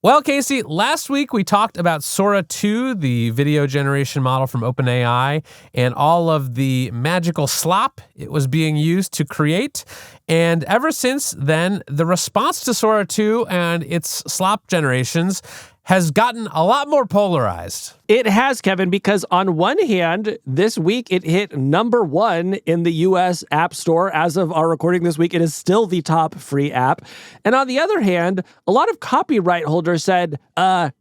Well, Casey, last week we talked about Sora 2, the video generation model from OpenAI, and all of the magical slop it was being used to create. And ever since then, the response to Sora 2 and its slop generations has gotten a lot more polarized. It has, Kevin, because on one hand, this week it hit number 1 in the U.S. App Store. As of our recording this week, it is still the top free app. And on the other hand, a lot of copyright holders said,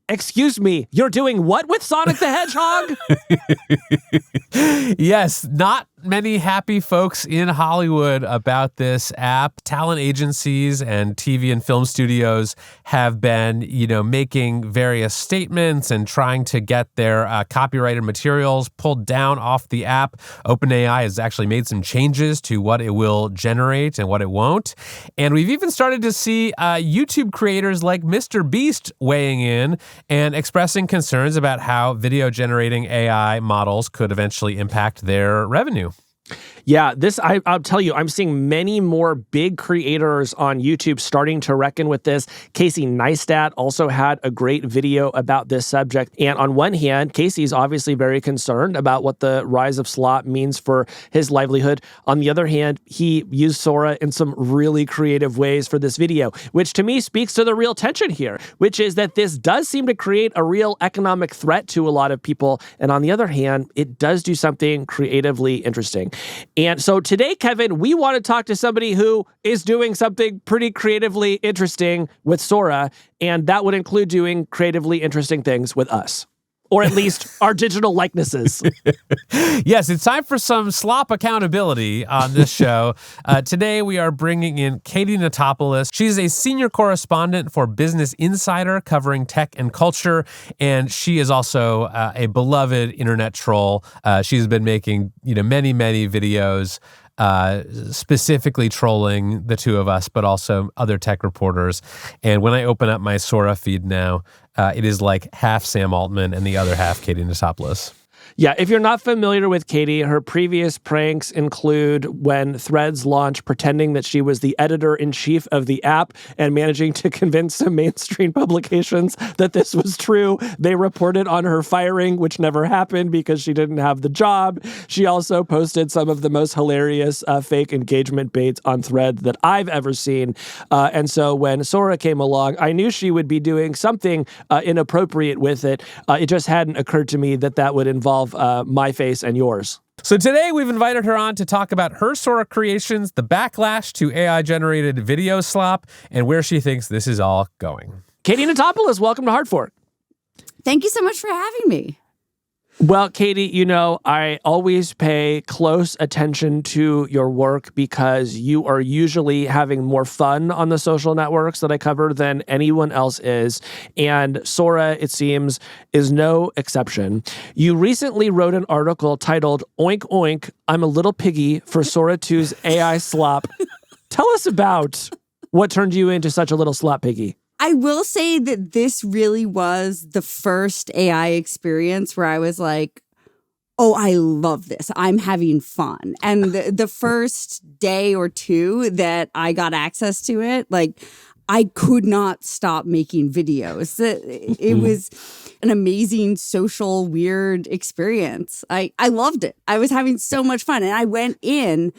excuse me, you're doing what with Sonic the Hedgehog? Yes, not many happy folks in Hollywood about this app. Talent agencies and TV and film studios have been, making various statements and trying to get their copyrighted materials pulled down off the app. OpenAI has actually made some changes to what it will generate and what it won't. And we've even started to see YouTube creators like Mr. Beast weighing in and expressing concerns about how video generating AI models could eventually impact their revenue. Yeah, I'll tell you, I'm seeing many more big creators on YouTube starting to reckon with this. Casey Neistat also had a great video about this subject. And on one hand, Casey's obviously very concerned about what the rise of slop means for his livelihood. On the other hand, he used Sora in some really creative ways for this video, which to me speaks to the real tension here, which is that this does seem to create a real economic threat to a lot of people. And on the other hand, it does do something creatively interesting. And so today, Kevin, we want to talk to somebody who is doing something pretty creatively interesting with Sora, and that would include doing creatively interesting things with us. Or at least our digital likenesses. Yes, it's time for some slop accountability on this show. Today, we are bringing in Katie Notopoulos. She's a senior correspondent for Business Insider covering tech and culture, and she is also a beloved internet troll. She's been making many, many videos specifically trolling the two of us, but also other tech reporters. And when I open up my Sora feed now, it is like half Sam Altman and the other half Katie Notopoulos. Yeah, if you're not familiar with Katie, her previous pranks include when Threads launched pretending that she was the editor-in-chief of the app and managing to convince some mainstream publications that this was true. They reported on her firing, which never happened because she didn't have the job. She also posted some of the most hilarious fake engagement baits on Threads that I've ever seen. And so when Sora came along, I knew she would be doing something inappropriate with it. It just hadn't occurred to me that that would involve my face and yours. So today we've invited her on to talk about her Sora creations, the backlash to AI-generated video slop, and where she thinks this is all going. Katie Notopoulos, welcome to Hard Fork. Thank you so much for having me. Well, Katie, I always pay close attention to your work because you are usually having more fun on the social networks that I cover than anyone else is. And Sora, it seems, is no exception. You recently wrote an article titled, "Oink Oink, I'm a Little Piggy for Sora 2's AI Slop." Tell us about what turned you into such a little slop piggy. I will say that this really was the first AI experience where I was like, oh, I love this. I'm having fun. And the first day or two that I got access to it, I could not stop making videos. It was an amazing, social, weird experience. I loved it. I was having so much fun. And I went in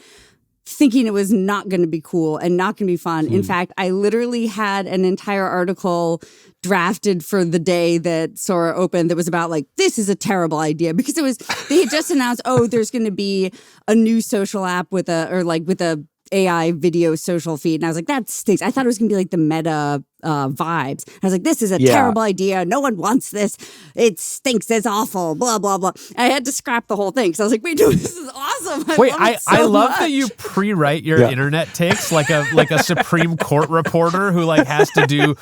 thinking it was not going to be cool and not going to be fun. In fact, I literally had an entire article drafted for the day that Sora opened that was about this is a terrible idea, because they had just announced, there's going to be a new social app with a AI video social feed. And I was like, that stinks. I thought it was going to be the Meta vibes. I was like, this is a terrible idea. No one wants this. It stinks. It's awful. Blah, blah, blah. I had to scrap the whole thing because I was like, wait, no, this is awesome. I love that you pre-write your internet takes like a Supreme Court reporter who has to do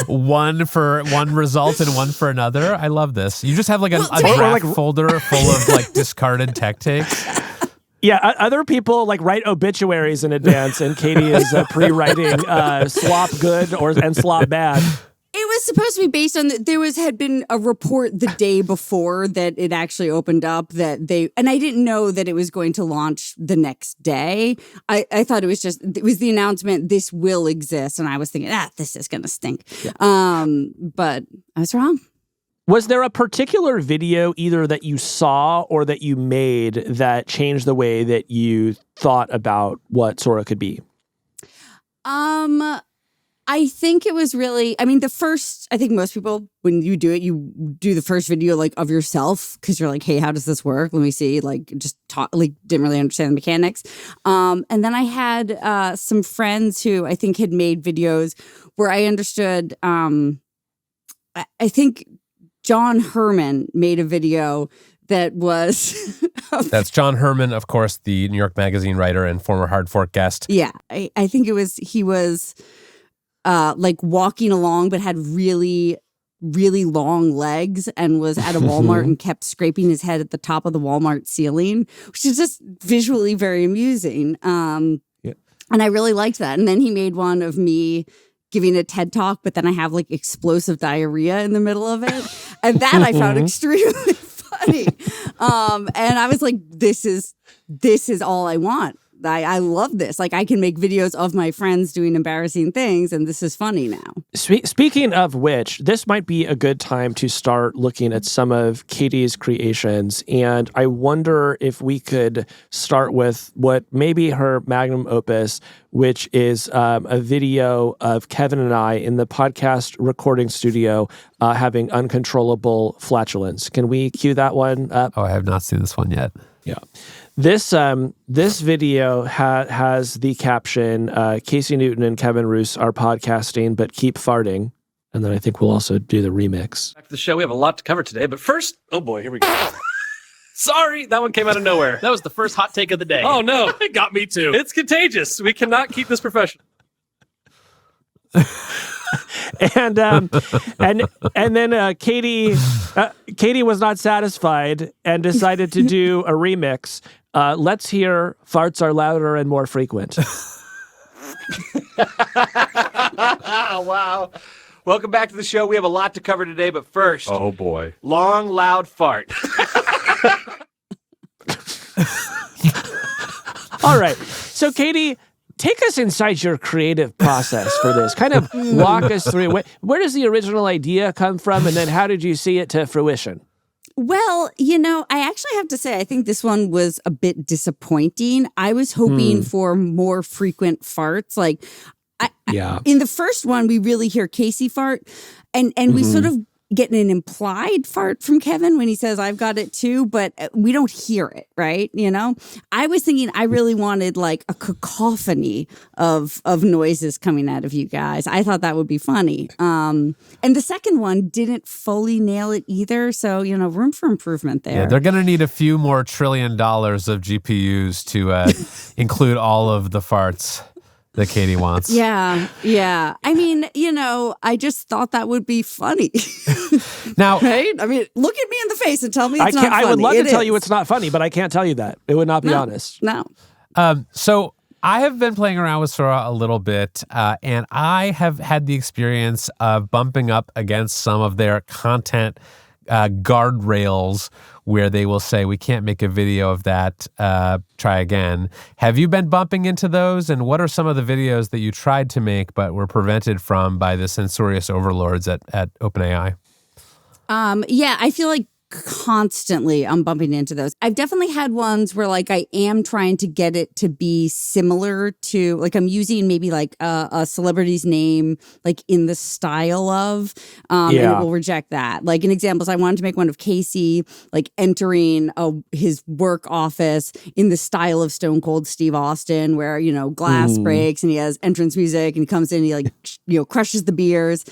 one for one result and one for another. I love this. You just have a draft folder full of discarded tech takes. Yeah, other people write obituaries in advance, and Katie is pre-writing slop good and slop bad. It was supposed to be based on had been a report the day before that it actually opened up and I didn't know that it was going to launch the next day. I thought it was the announcement, this will exist. And I was thinking, this is going to stink. Yeah. But I was wrong. Was there a particular video either that you saw or that you made that changed the way that you thought about what Sora could be? I think it was really, I think most people, when you do it, you do the first video like of yourself because you're like, hey, how does this work? Let me see, like just talk, like didn't really understand the mechanics. And then I had some friends who I think had made videos where I understood, I think John Herman made a video that was... That's John Herman, of course, the New York Magazine writer and former Hard Fork guest. Yeah, I think he was like walking along but had really, really long legs and was at a Walmart and kept scraping his head at the top of the Walmart ceiling, which is just visually very amusing. And I really liked that. And then he made one of me giving a TED talk, but then I have like explosive diarrhea in the middle of it. And that I found extremely funny. And I was like, this is all I want. I love this. Like, I can make videos of my friends doing embarrassing things, and this is funny now. Speaking of which, this might be a good time to start looking at some of Katie's creations. And I wonder if we could start with what may be her magnum opus, which is a video of Kevin and I in the podcast recording studio having uncontrollable flatulence. Can we cue that one up? Oh, I have not seen this one yet. Yeah. This video has the caption, Casey Newton and Kevin Roose are podcasting, but keep farting. And then I think we'll also do the remix. Back to the show. We have a lot to cover today, but first, oh boy, here we go. Sorry, that one came out of nowhere. That was the first hot take of the day. Oh no, It got me too. it's contagious. We cannot keep this professional. And then Katie was not satisfied and decided to do a remix. Let's hear farts are louder and more frequent. Wow. Welcome back to the show. We have a lot to cover today, but first, Oh, boy. long, loud fart. All right. So, Katie, take us inside your creative process for this. Kind of walk us through. Where does the original idea come from, and then how did you see it to fruition? Well, I actually have to say, I think this one was a bit disappointing. I was hoping for more frequent farts. Like, in the first one, we really hear Casey fart, and we sort of get an implied fart from Kevin when he says, I've got it too, but we don't hear it, right? I was thinking I really wanted like a cacophony of noises coming out of you guys. I thought that would be funny. And the second one didn't fully nail it either. So, room for improvement there. Yeah, they're going to need a few more $1 trillion of GPUs to include all of the farts that Katie wants. Yeah. I mean, I just thought that would be funny. Now, right? I mean, look at me in the face and tell me it's not funny. I would love to tell you it's not funny, but I can't tell you that. It would not be honest. No. So I have been playing around with Sora a little bit, and I have had the experience of bumping up against some of their content guardrails where they will say, we can't make a video of that, try again. Have you been bumping into those? And what are some of the videos that you tried to make but were prevented from by the censorious overlords at OpenAI? Yeah, I feel like constantly I'm bumping into those. I've definitely had ones where like I am trying to get it to be similar to, like, I'm using maybe like a celebrity's name like in the style of and it will reject that. Like an example is I wanted to make one of Casey like entering his work office in the style of Stone Cold Steve Austin, where glass breaks and he has entrance music and he comes in and he like crushes the beers.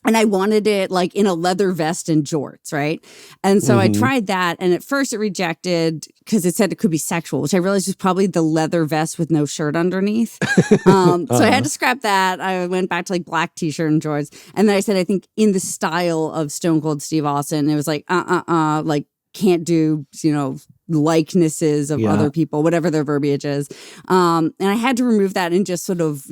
And I wanted it like in a leather vest and jorts, right? And so I tried that, and at first it rejected because it said it could be sexual, which I realized was probably the leather vest with no shirt underneath. So I had to scrap that. I went back to like black t-shirt and jorts. And then I said, I think in the style of Stone Cold Steve Austin, it was like, like can't do, likenesses of other people, whatever their verbiage is. And I had to remove that and just sort of,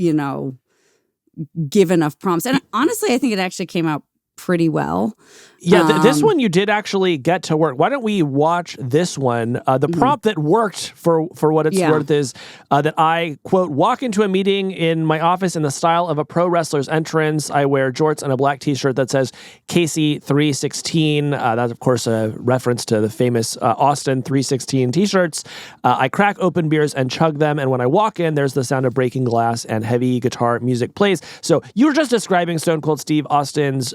give enough prompts. And honestly, I think it actually came out pretty well. Yeah, this one you did actually get to work. Why don't we watch this one? The prompt that worked for what it's worth is that I, quote, walk into a meeting in my office in the style of a pro wrestler's entrance. I wear jorts and a black t-shirt that says Casey 316. That's, of course, a reference to the famous Austin 316 t-shirts. I crack open beers and chug them. And when I walk in, there's the sound of breaking glass and heavy guitar music plays. So you were just describing Stone Cold Steve Austin's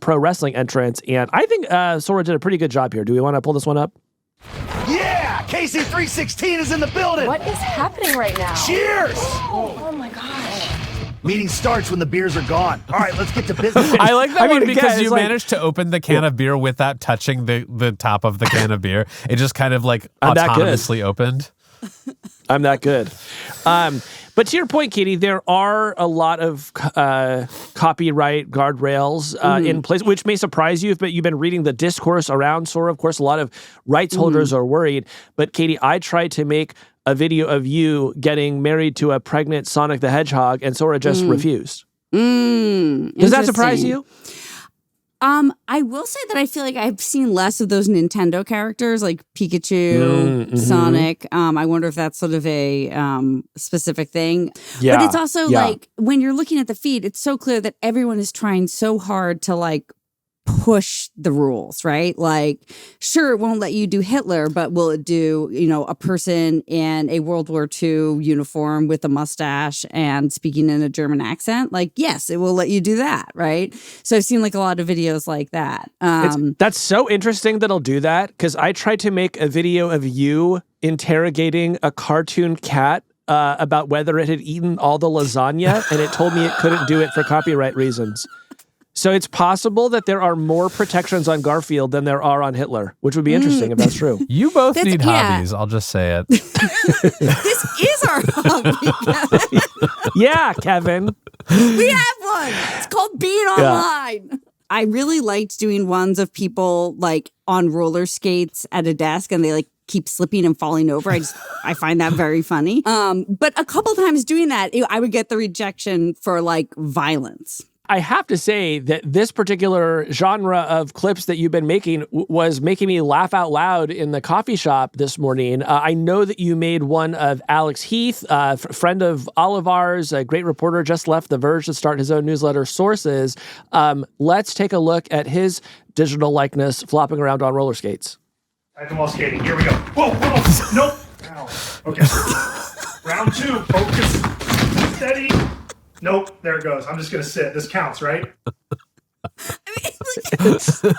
pro wrestling entrance. And I think Sora did a pretty good job here. Do we want to pull this one up? Yeah! Casey 316 is in the building! What is happening right now? Cheers! Oh my gosh. Meeting starts when the beers are gone. All right, let's get to business. I like that one again, because you it's like- managed to open the can of beer without touching the top of the can of beer. It just kind of like I'm that good. autonomously opened. I'm that good. But to your point, Katie, there are a lot of copyright guardrails in place, which may surprise you, but you've been reading the discourse around Sora. Of course, a lot of rights holders are worried. But Katie, I tried to make a video of you getting married to a pregnant Sonic the Hedgehog, and Sora just refused. Does that surprise you? I will say that I feel like I've seen less of those Nintendo characters like Pikachu, Sonic. I wonder if that's sort of a specific thing. Yeah, but it's also like when you're looking at the feed, it's so clear that everyone is trying so hard to like push the rules, right? Like, sure, it won't let you do Hitler, but will it do, a person in a World War II uniform with a mustache and speaking in a German accent? Like, yes, it will let you do that, right? So I've seen like a lot of videos like that. That's so interesting that it'll do that, because I tried to make a video of you interrogating a cartoon cat about whether it had eaten all the lasagna, and it told me it couldn't do it for copyright reasons. So it's possible that there are more protections on Garfield than there are on Hitler, which would be interesting if that's true. You both need hobbies. I'll just say it. This is our hobby, Kevin. Yeah, Kevin. We have one. It's called being online. I really liked doing ones of people like on roller skates at a desk and they like keep slipping and falling over. I find that very funny. But a couple times doing that, I would get the rejection for like violence. I have to say that this particular genre of clips that you've been making was making me laugh out loud in the coffee shop this morning. I know that you made one of Alex Heath, friend of all of ours, a great reporter, just left The Verge to start his own newsletter, Sources. Let's take a look at his digital likeness flopping around on roller skates. Back to wall skating. Here we go. Whoa. Nope. Ow. Okay. Round two. Focus. Steady. Nope, there it goes. I'm just going to sit. This counts, right? For some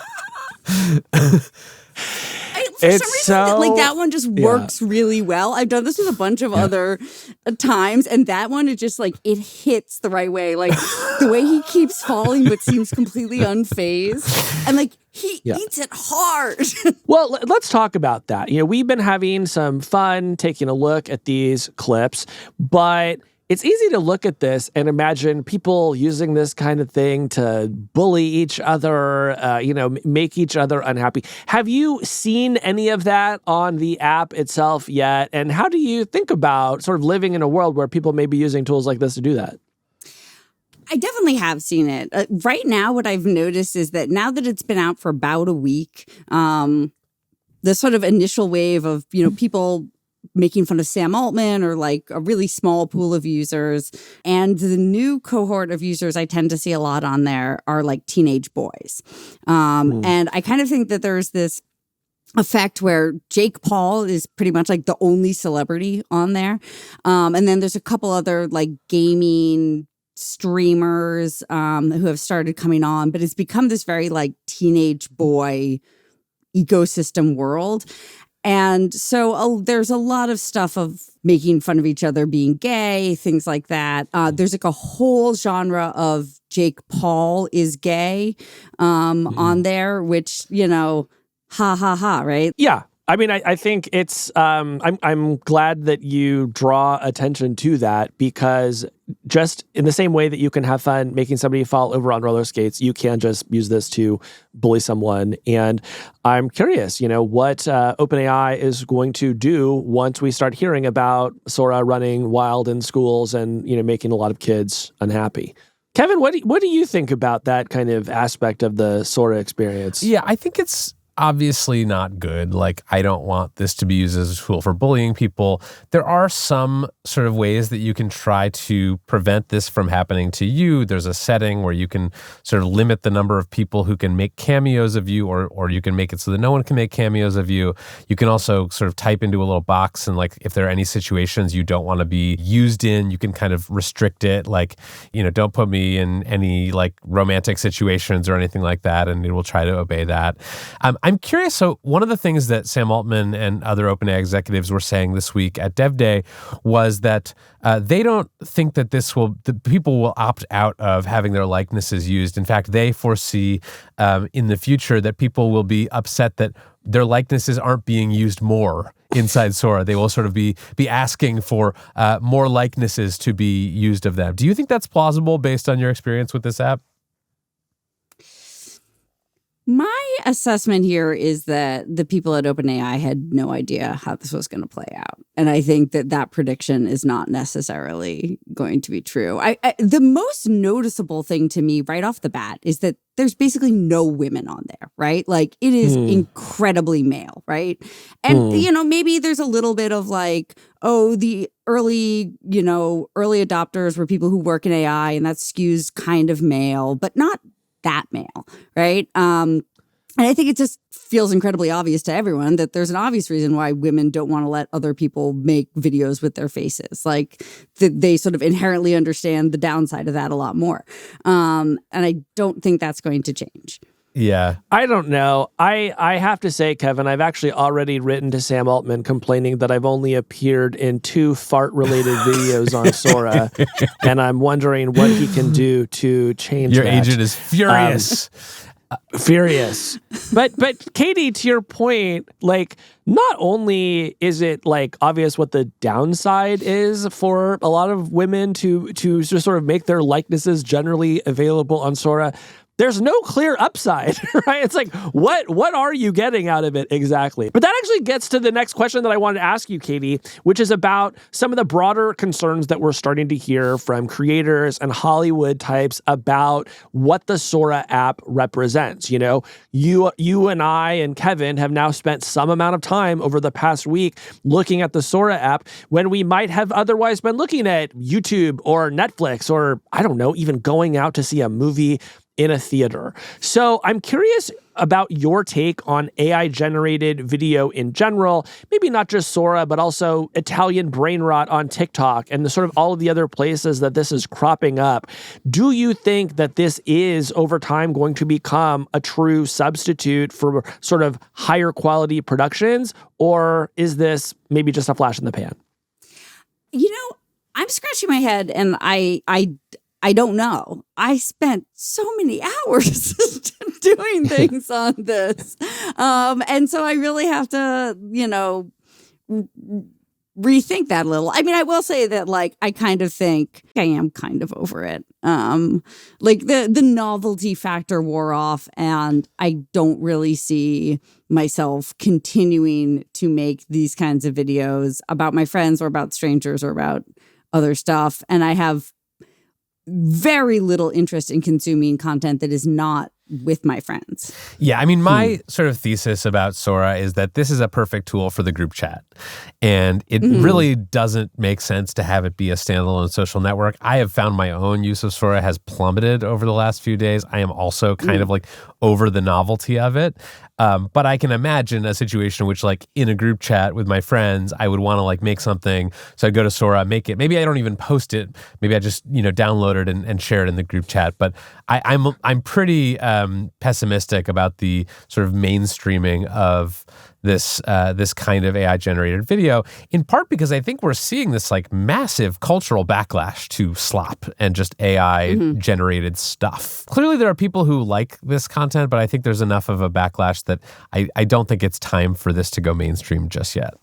reason, like that one just works really well. I've done this with a bunch of other times, and that one is just like it hits the right way. Like the way he keeps falling, but seems completely unfazed, and like he eats it hard. Well, let's talk about that. We've been having some fun taking a look at these clips, but it's easy to look at this and imagine people using this kind of thing to bully each other, make each other unhappy. Have you seen any of that on the app itself yet? And how do you think about sort of living in a world where people may be using tools like this to do that? I definitely have seen it. Right now, what I've noticed is that now that it's been out for about a week, the sort of initial wave of, people making fun of Sam Altman or like a really small pool of users. And the new cohort of users I tend to see a lot on there are like teenage boys. And I kind of think that there's this effect where Jake Paul is pretty much like the only celebrity on there. And then there's a couple other like gaming streamers who have started coming on, but it's become this very like teenage boy ecosystem world. And so there's a lot of stuff of making fun of each other, being gay, things like that. There's like a whole genre of Jake Paul is gay on there, which, ha ha ha, right? Yeah. I mean, I think it's, I'm glad that you draw attention to that, because just in the same way that you can have fun making somebody fall over on roller skates, you can just use this to bully someone. And I'm curious, what OpenAI is going to do once we start hearing about Sora running wild in schools and, making a lot of kids unhappy. Kevin, what do you think about that kind of aspect of the Sora experience? Yeah, I think it's obviously not good. Like, I don't want this to be used as a tool for bullying people. There are some sort of ways that you can try to prevent this from happening to you. There's a setting where you can sort of limit the number of people who can make cameos of you, or you can make it so that no one can make cameos of you. You can also sort of type into a little box, and like if there are any situations you don't want to be used in, you can kind of restrict it. Like, don't put me in any like romantic situations or anything like that, and it will try to obey that. I'm curious. So one of the things that Sam Altman and other OpenAI executives were saying this week at Dev Day was that they don't think that the people will opt out of having their likenesses used. In fact, they foresee in the future that people will be upset that their likenesses aren't being used more inside Sora. They will sort of be asking for more likenesses to be used of them. Do you think that's plausible based on your experience with this app? My assessment here is that the people at OpenAI had no idea how this was going to play out. And I think that prediction is not necessarily going to be true. The most noticeable thing to me right off the bat is that there's basically no women on there, right? Like, it is incredibly male, right? And, maybe there's a little bit of like, the early adopters were people who work in AI, and that skews kind of male, but not that male, right? And I think it just feels incredibly obvious to everyone that there's an obvious reason why women don't want to let other people make videos with their faces. Like, they sort of inherently understand the downside of that a lot more. And I don't think that's going to change. Yeah. I don't know. I have to say, Kevin, I've actually already written to Sam Altman complaining that I've only appeared in 2 fart-related videos on Sora, and I'm wondering what he can do to change Your that. agent is furious. Furious. But Katie, to your point, like, not only is it like obvious what the downside is for a lot of women to just sort of make their likenesses generally available on Sora, there's no clear upside, right? It's like, what are you getting out of it exactly? But that actually gets to the next question that I wanted to ask you, Katie, which is about some of the broader concerns that we're starting to hear from creators and Hollywood types about what the Sora app represents. You and I and Kevin have now spent some amount of time over the past week looking at the Sora app when we might have otherwise been looking at YouTube or Netflix, or I don't know, even going out to see a movie in a theater. So I'm curious about your take on AI-generated video in general, maybe not just Sora, but also Italian brain rot on TikTok and the sort of all of the other places that this is cropping up. Do you think that this is, over time, going to become a true substitute for sort of higher quality productions, or is this maybe just a flash in the pan? I'm scratching my head, and I don't know. I spent so many hours doing things on this. And so I really have to, rethink that a little. I mean, I will say that, like, I kind of think I am kind of over it. Like, the novelty factor wore off, and I don't really see myself continuing to make these kinds of videos about my friends or about strangers or about other stuff. And I have very little interest in consuming content that is not with my friends. Yeah, I mean, my sort of thesis about Sora is that this is a perfect tool for the group chat. And it really doesn't make sense to have it be a standalone social network. I have found my own use of Sora has plummeted over the last few days. I am also kind of like over the novelty of it. But I can imagine a situation in which, like, in a group chat with my friends, I would want to like make something. So I'd go to Sora, make it. Maybe I don't even post it. Maybe I just, download it and share it in the group chat. But I'm pretty pessimistic about the sort of mainstreaming of this kind of AI generated video, in part because I think we're seeing this like massive cultural backlash to slop and just AI generated stuff. Clearly there are people who like this content, but I think there's enough of a backlash that I don't think it's time for this to go mainstream just yet.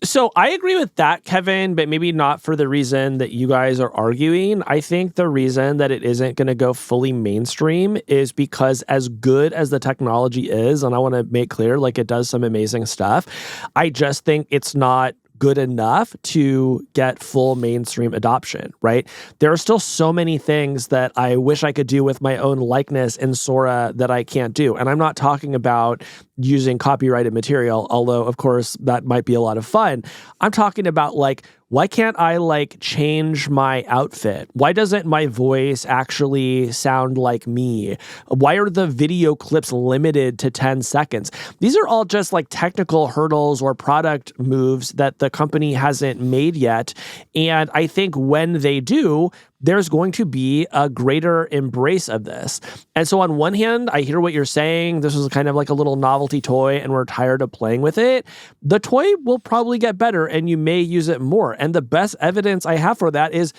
So I agree with that, Kevin, but maybe not for the reason that you guys are arguing. I think the reason that it isn't going to go fully mainstream is because, as good as the technology is, and I want to make clear, like, it does some amazing stuff, I just think it's not good enough to get full mainstream adoption, right? There are still so many things that I wish I could do with my own likeness in Sora that I can't do. And I'm not talking about using copyrighted material, although of course that might be a lot of fun. I'm talking about like, why can't I like change my outfit? Why doesn't my voice actually sound like me? Why are the video clips limited to 10 seconds? These are all just like technical hurdles or product moves that the company hasn't made yet. And I think when they do, there's going to be a greater embrace of this. And so on one hand, I hear what you're saying. This is kind of like a little novelty toy and we're tired of playing with it. The toy will probably get better and you may use it more. And the best evidence I have for that is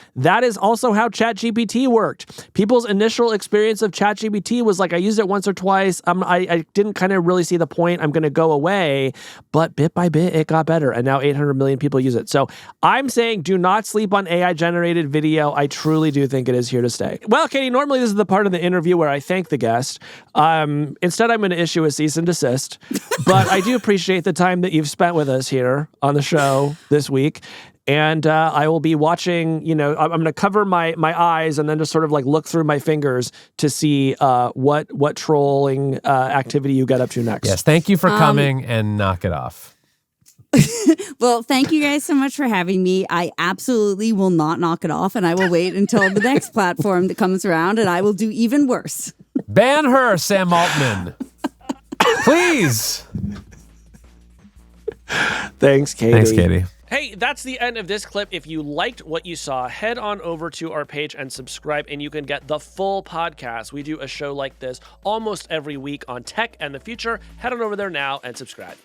also how ChatGPT worked. People's initial experience of ChatGPT was like, I used it once or twice. I didn't kind of really see the point. I'm going to go away. But bit by bit, it got better. And now 800 million people use it. So I'm saying do not sleep on AI-generated video. I truly do think it is here to stay. Well, Katie, normally this is the part of the interview where I thank the guest. Instead, I'm going to issue a cease and desist. But I do appreciate the time that you've spent with us here on the show this week. And I will be watching, I'm going to cover my eyes and then just sort of like look through my fingers to see what trolling activity you get up to next. Yes, thank you for coming and knock it off. Well, thank you guys so much for having me. I absolutely will not knock it off, and I will wait until the next platform that comes around, and I will do even worse. Ban her, Sam Altman. Please. Thanks, Katie. Thanks, Katie. Hey, that's the end of this clip. If you liked what you saw, head on over to our page and subscribe, and you can get the full podcast. We do a show like this almost every week on tech and the future. Head on over there now and subscribe.